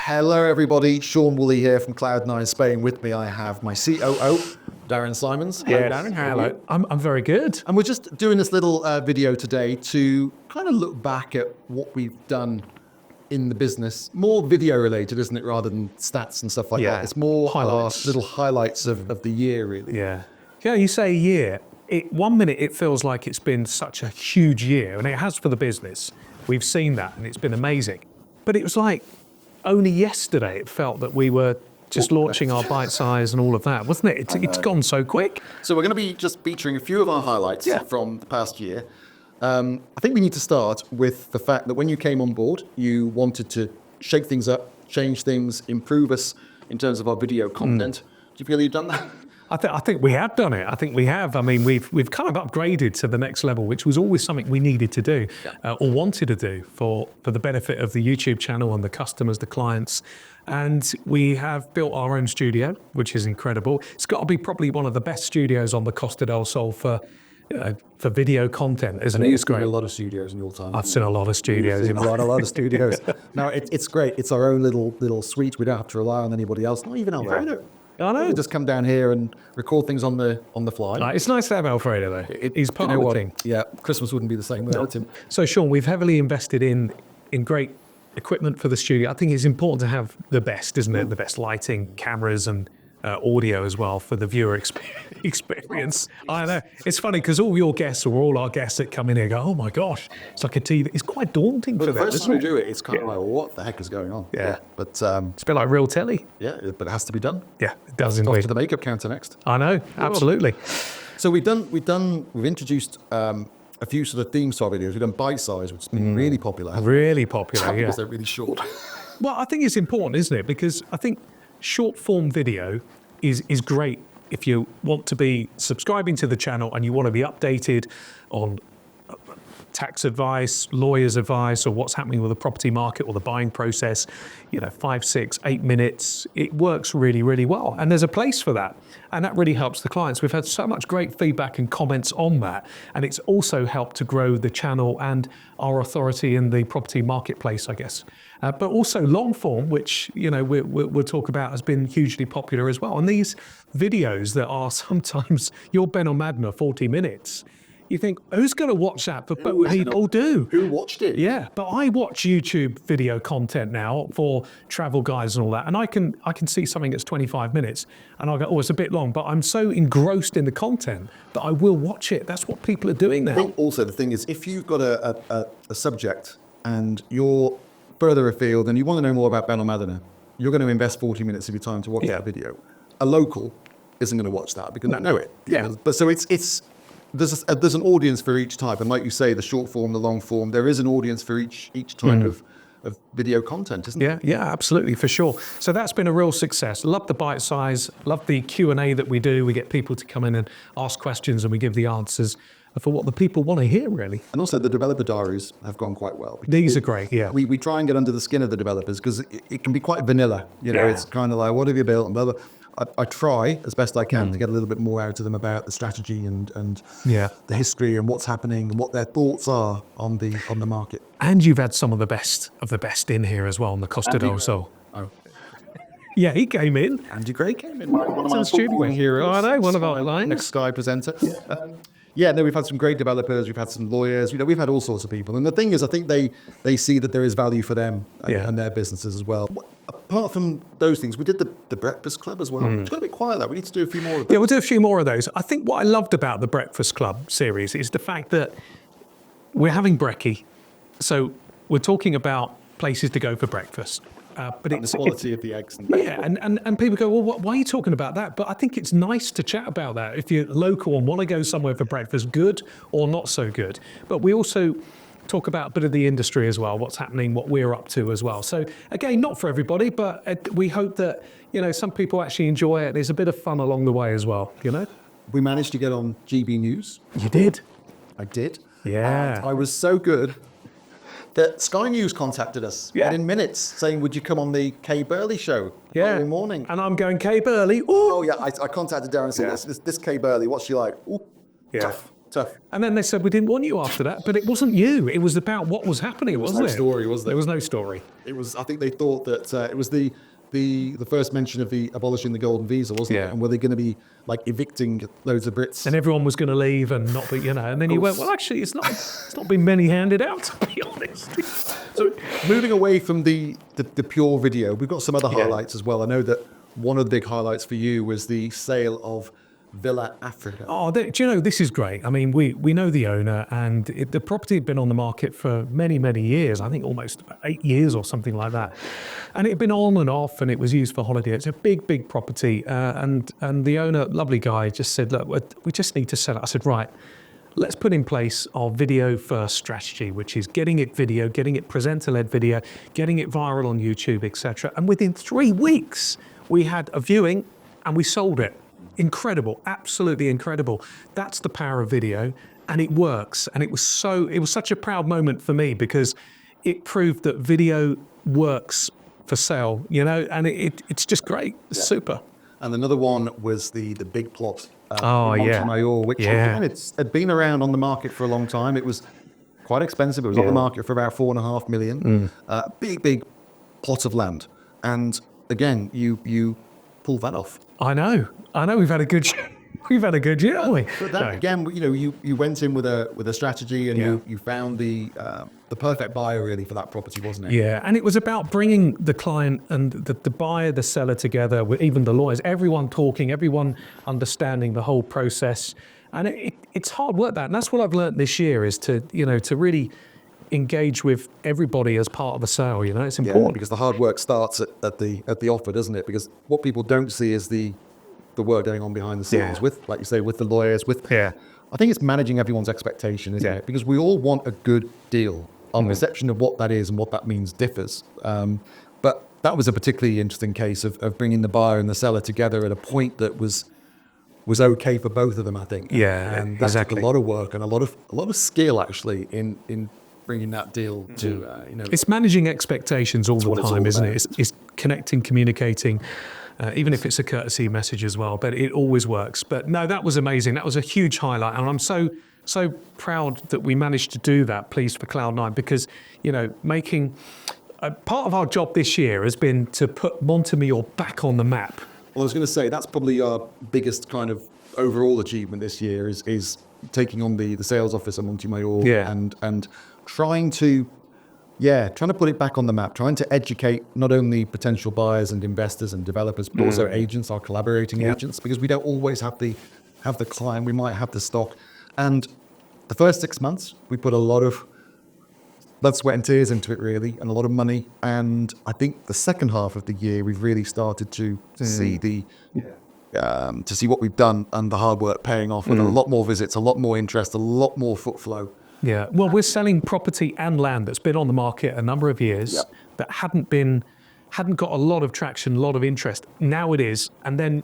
Hello, everybody. Sean Woolley here from Cloud9 Spain. With me, I have my COO, Darren Simons. Hello, Darren. How are you? I'm very good. And we're just doing this little video today to kind of look back at what we've done in the business. More video related, isn't it, rather than stats and stuff like that? It's more highlights. Little highlights of the year, really. Yeah, you say a year. 1 minute it feels like it's been such a huge year, and it has for the business. We've seen that, and it's been amazing. But it was like only yesterday it felt that we were just launching our bite size and all of that, wasn't it? It's gone so quick. So we're going to be just featuring a few of our highlights from the past year. I think we need to start with the fact that when you came on board, you wanted to shake things up, change things, improve us in terms of our video content. Do you feel you've done that? I think we have done it. I think we have. I mean, we've kind of upgraded to the next level, which was always something we needed to do or wanted to do for the benefit of the YouTube channel and the customers, the clients. And we have built our own studio, which is incredible. It's got to be probably one of the best studios on the Costa del Sol for video content, isn't it? It's great. A lot of studios in your time. I've seen a lot of studios. A lot of studios. No, it's great. It's our own little suite. We don't have to rely on anybody else. Not even Alfredo. I know. We just come down here and record things on the fly. It's nice to have Alfredo though. He's part of the team. Yeah, Christmas wouldn't be the same without him. So Sean, we've heavily invested in great equipment for the studio. I think it's important to have the best, isn't it? The best lighting, cameras, and audio as well for the viewer experience. I know. It's funny because all your guests or all our guests that come in here go, oh my gosh, it's like a TV. It's quite daunting for them. The first time we do it, it's kind of like, what the heck is going on? Yeah. But it's a bit like real telly. Yeah, but it has to be done. Yeah, it does Off indeed. to the makeup counter next. I know, absolutely. So we've introduced a few sort of themes to our videos. We've done bite size, which has been really popular. Really popular, yeah. Because they're really short. Well, I think it's important, isn't it? Because I think short form video is great if you want to be subscribing to the channel and you want to be updated on tax advice, lawyers' advice, or what's happening with the property market or the buying process. 5, 6, 8 minutes. It works really, really well. And there's a place for that. And that really helps the clients. We've had so much great feedback and comments on that. And it's also helped to grow the channel and our authority in the property marketplace, I guess. But also long form, which we'll talk about, has been hugely popular as well. And these videos that are sometimes your Ben or Madna 40 minutes, you think, who's going to watch that? But people do. Who watched it? Yeah, but I watch YouTube video content now for travel guides and all that, and I can see something that's 25 minutes, and I'll go, oh, it's a bit long, but I'm so engrossed in the content that I will watch it. That's what people are doing now. I think also the thing is, if you've got a subject and you're further afield and you want to know more about Ben or Madina, you're going to invest 40 minutes of your time to watch that video. A local isn't going to watch that because they don't know it. Yeah. But so there's an audience for each type, and like you say, the short form, the long form, there is an audience for each type of video content, isn't there? Yeah, absolutely, for sure. So that's been a real success. Love the bite size, love the Q&A that we do. We get people to come in and ask questions and we give the answers for what the people want to hear, really. And also the developer diaries have gone quite well. These are great, yeah. We try and get under the skin of the developers because it can be quite vanilla. It's kind of like, what have you built and blah, blah. I try as best I can to get a little bit more out of them about the strategy and the history and what's happening and what their thoughts are on the market. And you've had some of the best in here as well on the Costa del Sol. Oh. Yeah, he came in. Andy Gray came in. One of my studio heroes. I know, one of our lines. Next Sky presenter. We've had some great developers, we've had some lawyers, we've had all sorts of people. And the thing is, I think they see that there is value for them and their businesses as well. Apart from those things, we did the Breakfast Club as well. It's got to be quiet though. We need to do a few more of those. Yeah, we'll do a few more of those. I think what I loved about the Breakfast Club series is the fact that we're having brekkie. So we're talking about places to go for breakfast. But it's the quality of the eggs. And people go, well, why are you talking about that? But I think it's nice to chat about that. If you're local and want to go somewhere for breakfast, good or not so good. But we also talk about a bit of the industry as well, what's happening, what we're up to as well. So again, not for everybody, but we hope that, some people actually enjoy it. There's a bit of fun along the way as well, We managed to get on GB News. You did? I did. Yeah. And I was so good that Sky News contacted us within minutes saying, would you come on the Kay Burley show the following morning? And I'm going, Kay Burley, ooh. Oh, yeah, I contacted Darren and said, this Kay Burley, what's she like? Ooh, Tough. And then they said, we didn't want you after that. But it wasn't you. It was about what was happening, wasn't no it? story, was there? There was no story. It was. I think they thought that it was the first mention of the abolishing the golden visa, wasn't Yeah. it? And were they going to be like evicting loads of Brits? And everyone was going to leave and not be, And then you went, well, actually, it's not been many handed out, to be honest. So moving away from the pure video, we've got some other highlights as well. I know that one of the big highlights for you was the sale of Villa Africa. Oh, do you know, this is great. I mean, we know the owner, and the property had been on the market for many, many years. I think almost about 8 years or something like that. And it had been on and off, and it was used for holiday. It's a big, big property. And the owner, lovely guy, just said, look, we just need to sell it. I said, right, let's put in place our video first strategy, which is getting it video, getting it presenter-led video, getting it viral on YouTube, etc. And within 3 weeks, we had a viewing and we sold it. Incredible, absolutely incredible. That's the power of video, and it works. And it was such a proud moment for me because it proved that video works for sale, and it's just great. It's super. And another one was the big plot. Oh, Monte yeah. Mayor, which Yeah. again, it had been around on the market for a long time. It was quite expensive. It was on the market for about 4.5 million. Big plot of land. And again, you pull that off. I know. We've had a good year, haven't we? But that again, you went in with a strategy, and you found the perfect buyer really for that property, wasn't it? Yeah, and it was about bringing the client and the buyer, the seller together, with even the lawyers, everyone talking, everyone understanding the whole process. And it's hard work, that. And that's what I've learned this year is to really engage with everybody as part of a sale. It's important. Because the hard work starts at the offer, doesn't it? Because what people don't see is the work going on behind the scenes with, like you say, with the lawyers, I think it's managing everyone's expectation, isn't it? Because we all want a good deal. Our perception of what that is and what that means differs. But that was a particularly interesting case of bringing the buyer and the seller together at a point that was okay for both of them, I think. Yeah, and that exactly. took a lot of work and a lot of skill actually in bringing that deal to It's managing expectations all the time, isn't it? It's connecting, communicating, even if it's a courtesy message as well. But it always works. But no, that was amazing. That was a huge highlight, and I'm so proud that we managed to do that. Pleased for Cloud9 because making part of our job this year has been to put Monte Mayor back on the map. Well, I was going to say that's probably our biggest kind of overall achievement this year is taking on the sales office at Monte Mayor and trying to put it back on the map, trying to educate not only potential buyers and investors and developers, but also agents, our collaborating agents, because we don't always have the client, we might have the stock. And the first 6 months, we put a lot of blood, sweat and tears into it really, and a lot of money. And I think the second half of the year, we've really started to see to see what we've done and the hard work paying off with a lot more visits, a lot more interest, a lot more foot flow. Yeah, well, we're selling property and land that's been on the market a number of years that hadn't got a lot of traction, a lot of interest. Now it is. And then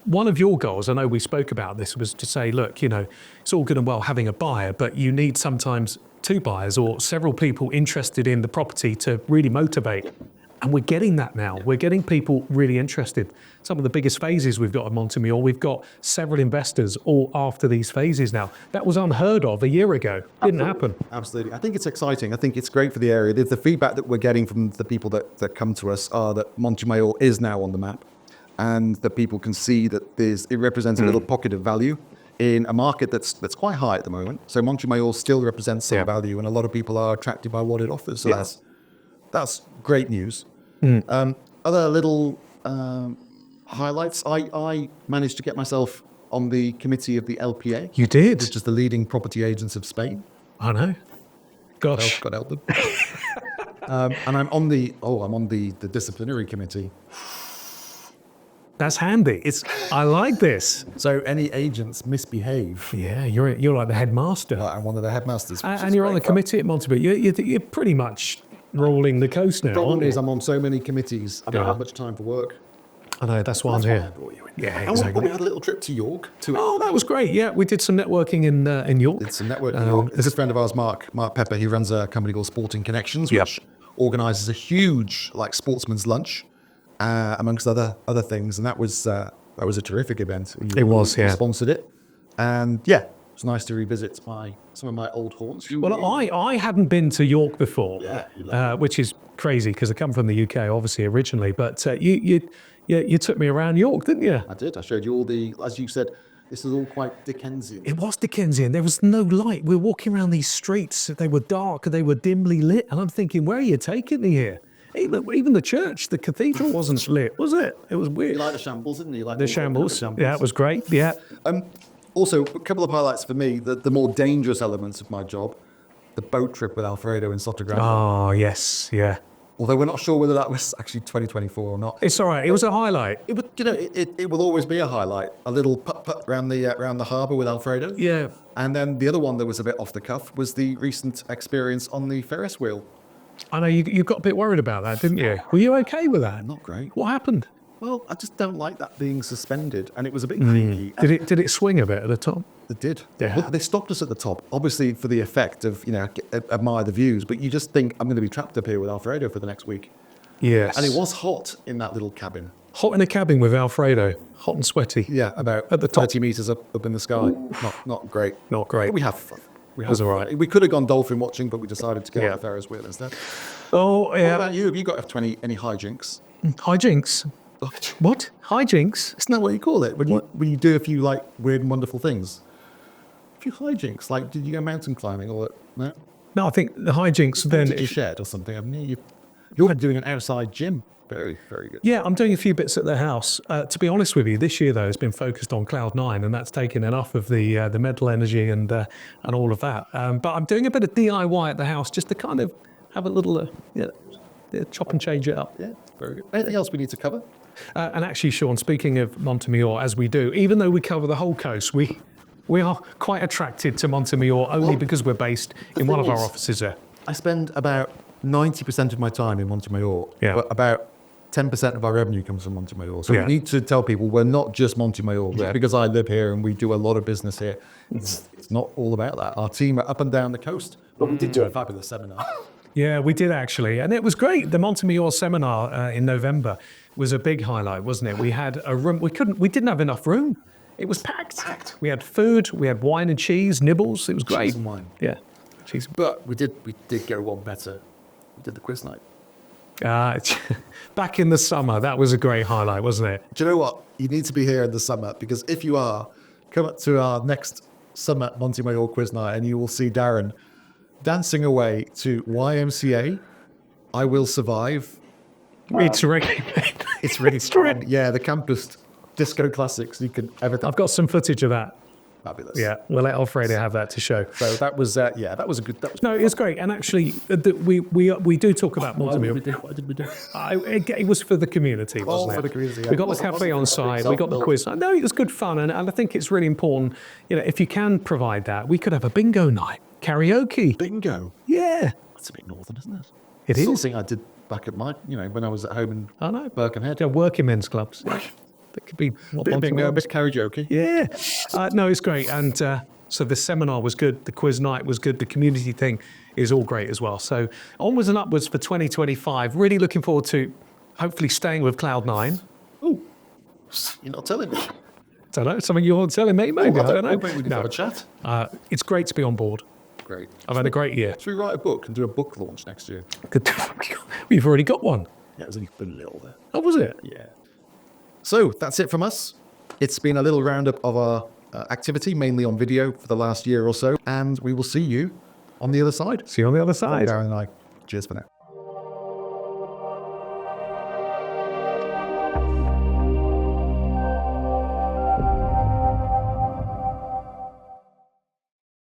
one of your goals, I know we spoke about this, was to say, look, it's all good and well having a buyer, but you need sometimes 2 buyers or several people interested in the property to really motivate. And we're getting that now. We're getting people really interested. Some of the biggest phases we've got at Monte Mayor, we've got several investors all after these phases now. That was unheard of a year ago. Didn't happen. Absolutely. I think it's exciting. I think it's great for the area. The feedback that we're getting from the people that come to us are that Monte Mayor is now on the map, and that people can see that it represents a little pocket of value in a market that's quite high at the moment. So Monte Mayor still represents some value, and a lot of people are attracted by what it offers. So that's great news. Other little highlights. I managed to get myself on the committee of the LPA. You did? Which is the leading property agents of Spain. I know. Gosh. God help them. And I'm on the disciplinary committee. That's handy. I like this. So any agents misbehave. Yeah, you're like the headmaster. I'm one of the headmasters. And you're on the committee at Monte Mayor. You're pretty much rolling the coast now, The problem aren't you? is I'm on so many committees, I don't have much time for work. I know, that's why I'm here. Yeah, exactly. We had a little trip to York. Oh, that was great. Yeah, we did some networking in York. It's a networking in York. There's a friend of ours, Mark Pepper. He runs a company called Sporting Connections, which organises a huge sportsman's lunch, amongst other things. And that was a terrific event. It was, He sponsored it. And It's nice to revisit some of my old haunts. Well, I hadn't been to York before, Yeah, which is crazy because I come from the UK, obviously originally. But you took me around York, didn't you? I did. I showed you all the, as you said, this is all quite Dickensian. It was Dickensian. There was no light. We were walking around these streets. They were dark. They were dimly lit. And I'm thinking, where are you taking me here? Even the church, the cathedral wasn't lit, was it? It was weird. You like the shambles, didn't you? Like The shambles. Yeah, it was great. Yeah. Also, a couple of highlights for me, the more dangerous elements of my job, the boat trip with Alfredo in Sotogrande. Oh, yes. Yeah. Although we're not sure whether that was actually 2024 or not. It's all right. It was a highlight. It will always be a highlight. A little putt around the harbour with Alfredo. Yeah. And then the other one that was a bit off the cuff was the recent experience on the Ferris wheel. I know you got a bit worried about that, didn't you? Were you okay with that? Not great. What happened? Well, I just don't like that being suspended, and it was a bit creaky. Did it swing a bit at the top? It did. Yeah. Well, they stopped us at the top, obviously for the effect of, admire the views, but you just think, I'm going to be trapped up here with Alfredo for the next week. Yes. And it was hot in that little cabin. Hot in a cabin with Alfredo. Hot and sweaty. Yeah, about At the top. 30 metres up in the sky. Not great. Not great. But we have fun. was all right. We could have gone dolphin watching, but we decided to go on the Ferris wheel instead. Oh, What yeah. about you? Have you got any hijinks? Hijinks. What? Hijinks? Isn't that what you call it? When you do a few like weird and wonderful things? A few hijinks. Like, did you go mountain climbing or no? No, I think the hijinks then Did you is... shed or something, haven't you? You're doing an outside gym. Very, very good. Yeah, I'm doing a few bits at the house. To be honest with you, this year, though, has been focused on Cloud9, and that's taken enough of the mental energy and all of that. But I'm doing a bit of DIY at the house just to kind of have a little chop and change it up. Yeah, very good. Anything else we need to cover? And actually, Sean, speaking of Monte Mayor, as we do, even though we cover the whole coast, we are quite attracted to Monte Mayor only because we're based in one of our offices there. I spend about 90% of my time in Monte Mayor. Yeah. But about 10% of our revenue comes from Monte Mayor. So Yeah. we need to tell people we're not just Monte Mayor. Yeah. Because I live here and we do a lot of business here. It's not all about that. Our team are up and down the coast. But we did do a fabulous seminar. Yeah, we did actually, and it was great. The Monte Mayor seminar in November was a big highlight, wasn't it? We had a room. We didn't have enough room. It was packed. We had food. We had wine and cheese, nibbles. It was great. Cheese and wine. Yeah, cheese. But we did go one better. We did the quiz night. Back in the summer, that was a great highlight, wasn't it? Do you know what? You need to be here in the summer because if you are, come up to our next summer Monte Mayor quiz night and you will see Darren dancing away to YMCA, I Will Survive. It's really, It's really strong. Yeah, the campus disco classics you could ever. I've got some footage of that. Fabulous. Yeah, we'll let Alfredo have that to show. So that was that was a good. That was No, it's great, and actually, we do talk about Monte Mayor. What did we do? It was for the community, wasn't it? For the community, yeah. We got the cafe on site, we got the quiz. No, it was good fun, and I think it's really important. If you can provide that, we could have a bingo night, karaoke. Bingo. Yeah, That's a bit northern, isn't it? it Sort of is. thing I did back at my, when I was at home in I know. Birkenhead. Yeah, working men's clubs. That could be what Monte Bingo, Mayor a bit karaoke. Yeah. No, it's great. And so the seminar was good. The quiz night was good. The community thing is all great as well. So onwards and upwards for 2025. Really looking forward to hopefully staying with Cloud9. Oh, you're not telling me. Don't know, something you're telling me, maybe. I don't know. Maybe we can have a chat. It's great to be on board. Great. I've had a great year. Should we write a book and do a book launch next year? Good. We've already got one. Yeah, it was only a little there. Oh, was it? Yeah. So that's it from us. It's been a little roundup of our activity, mainly on video for the last year or so, and we will see you on the other side. See you on the other side. Darren and I. Cheers for now.